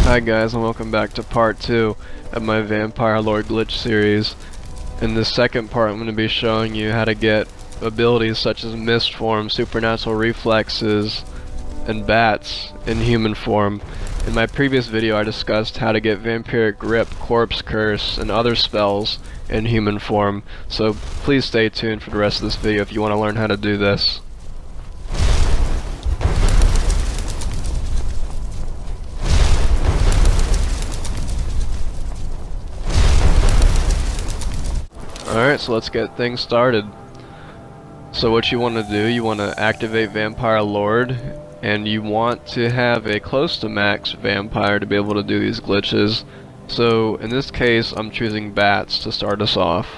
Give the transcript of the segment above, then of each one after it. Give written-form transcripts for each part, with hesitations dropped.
Hi guys, and welcome back to part 2 of my Vampire Lord glitch series. In this second part I'm going to be showing you how to get abilities such as mist form, supernatural reflexes, and bats in human form. In my previous video I discussed how to get vampiric grip, corpse curse, and other spells in human form, so please stay tuned for the rest of this video if you want to learn how to do this. Alright, so let's get things started. So what you want to do, you want to activate Vampire Lord, and you want to have a close to max vampire to be able to do these glitches. So in this case I'm choosing bats to start us off.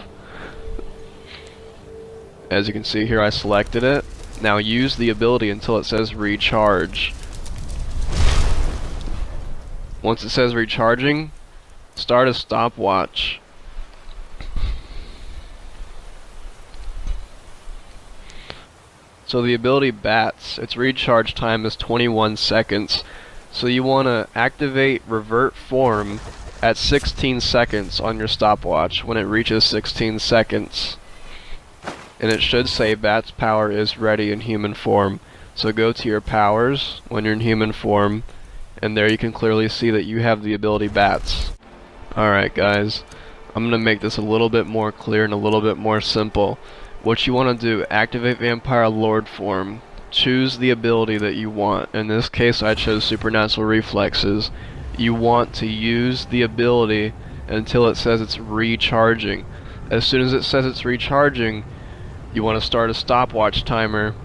As you can see here, I selected it. Now use the ability until it says recharge. Once it says recharging, start a stopwatch. So the ability bats, its recharge time is 21 seconds. So you want to activate revert form at 16 seconds on your stopwatch when it reaches 16 seconds. And it should say bat's power is ready in human form. So go to your powers when you're in human form, and there you can clearly see that you have the ability bats. Alright guys, I'm going to make this a little bit more clear and a little bit more simple. What you want to do, activate Vampire Lord form, choose the ability that you want. In this case I chose supernatural reflexes. You want to use the ability until it says it's recharging. As soon as it says it's recharging, you want to start a stopwatch timer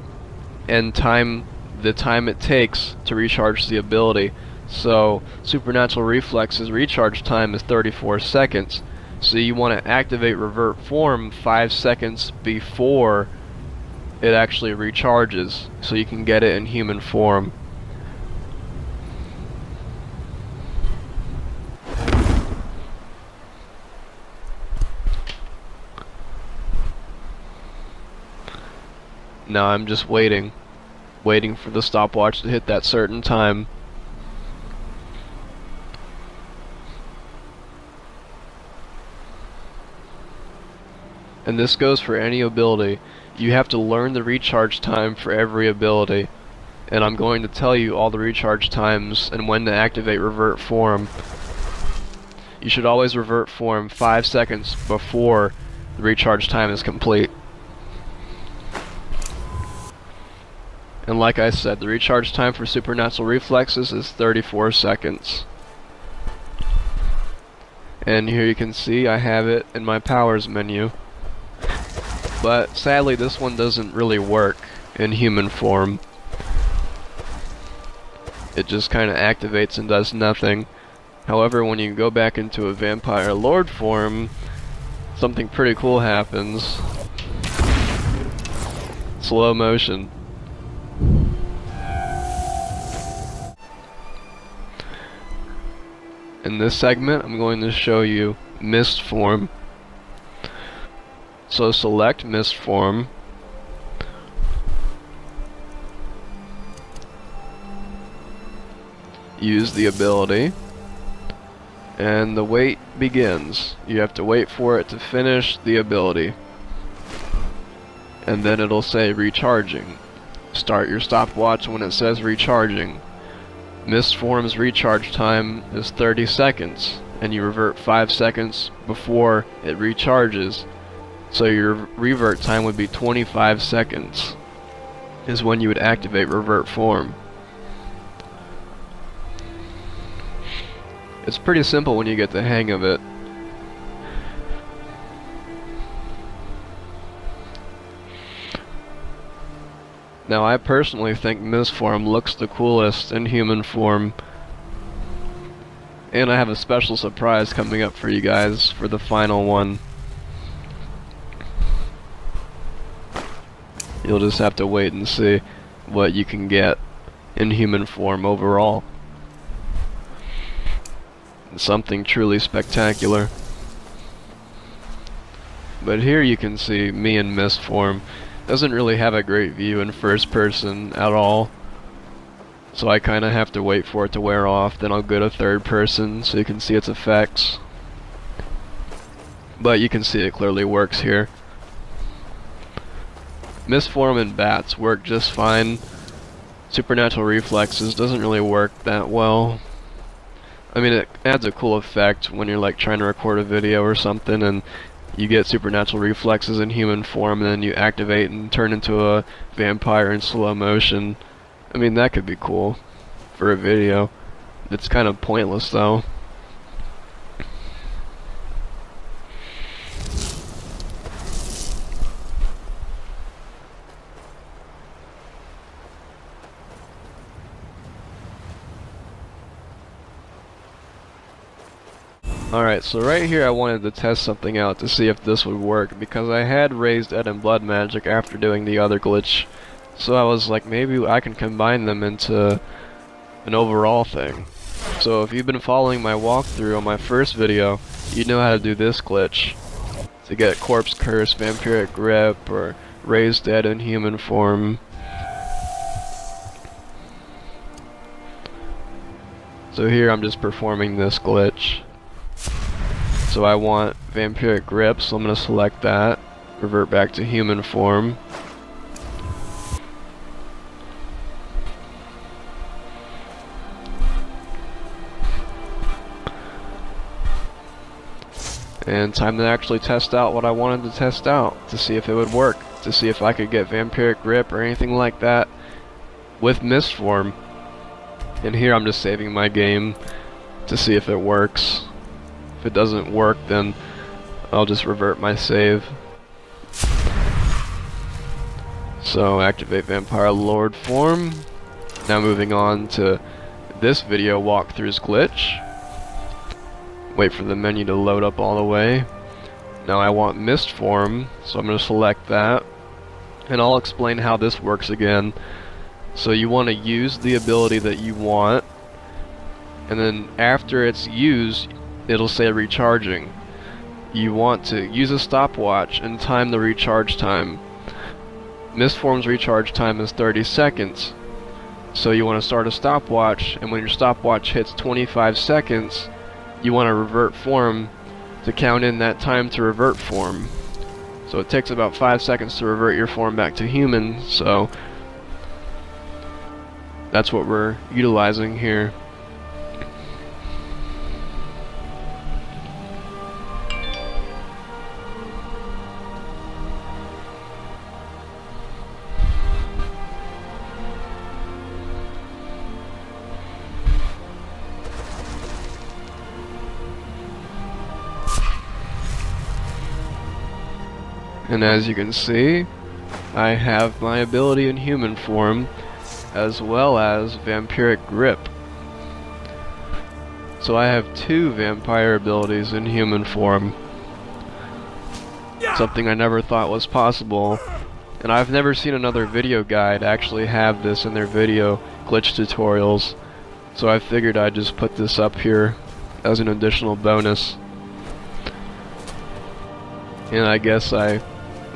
and time the time it takes to recharge the ability. So supernatural reflexes recharge time is 34 seconds. So you want to activate revert form 5 seconds before it actually recharges, so you can get it in human form. Now I'm just waiting for the stopwatch to hit that certain time. And this goes for any ability. You have to learn the recharge time for every ability. And I'm going to tell you all the recharge times and when to activate revert form. You should always revert form 5 seconds before the recharge time is complete. And like I said, the recharge time for supernatural reflexes is 34 seconds. And here you can see I have it in my powers menu. But sadly this one doesn't really work in human form. It just kinda activates and does nothing. However, when you go back into a Vampire Lord form, something pretty cool happens. Slow motion. In this segment I'm going to show you mist form. So select mist form, use the ability, and the wait begins. You have to wait for it to finish the ability, and then it'll say recharging. Start your stopwatch when it says recharging. Mist form's recharge time is 30 seconds, and you revert 5 seconds before it recharges. So your revert time would be 25 seconds is when you would activate revert form. It's pretty simple when you get the hang of it. Now I personally think mist form looks the coolest in human form. And I have a special surprise coming up for you guys for the final one. You'll just have to wait and see what you can get in human form overall. It's something truly spectacular. But here you can see me in mist form. Doesn't really have a great view in first person at all. So I kinda have to wait for it to wear off, then I'll go to third person so you can see its effects. But you can see it clearly works here. Mistform and bats work just fine. Supernatural reflexes doesn't really work that well. I mean, it adds a cool effect when you're like trying to record a video or something and you get supernatural reflexes in human form and then you activate and turn into a vampire in slow motion. I mean, that could be cool for a video. It's kind of pointless though. Alright, so right here I wanted to test something out to see if this would work, because I had raised Ed and Blood magic after doing the other glitch. So I was like, maybe I can combine them into an overall thing. So if you've been following my walkthrough on my first video, you know how to do this glitch. To get Corpse Curse, Vampiric Grip, or Raised Ed in human form. So here I'm just performing this glitch. So I want Vampiric Grip, so I'm going to select that, revert back to human form. And time to actually test out what I wanted to test out, to see if it would work, to see if I could get Vampiric Grip or anything like that with Mistform. And here I'm just saving my game to see if it works. If it doesn't work, then I'll just revert my save. So activate Vampire Lord form. Now moving on to this video walkthrough's glitch. Wait for the menu to load up all the way. Now I want Mist form, so I'm going to select that. And I'll explain how this works again. So you want to use the ability that you want, and then after it's used, it'll say recharging. You want to use a stopwatch and time the recharge time. Mistform's recharge time is 30 seconds. So you want to start a stopwatch, and when your stopwatch hits 25 seconds, you want to revert form to count in that time to revert form. So it takes about 5 seconds to revert your form back to human, so that's what we're utilizing here. And as you can see, I have my ability in human form as well as Vampiric Grip. So I have 2 vampire abilities in human form. Something I never thought was possible. And I've never seen another video guide actually have this in their video glitch tutorials. So I figured I'd just put this up here as an additional bonus. And I guess I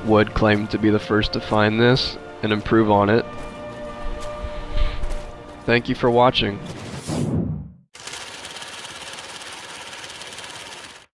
would claim to be the first to find this and improve on it. Thank you for watching.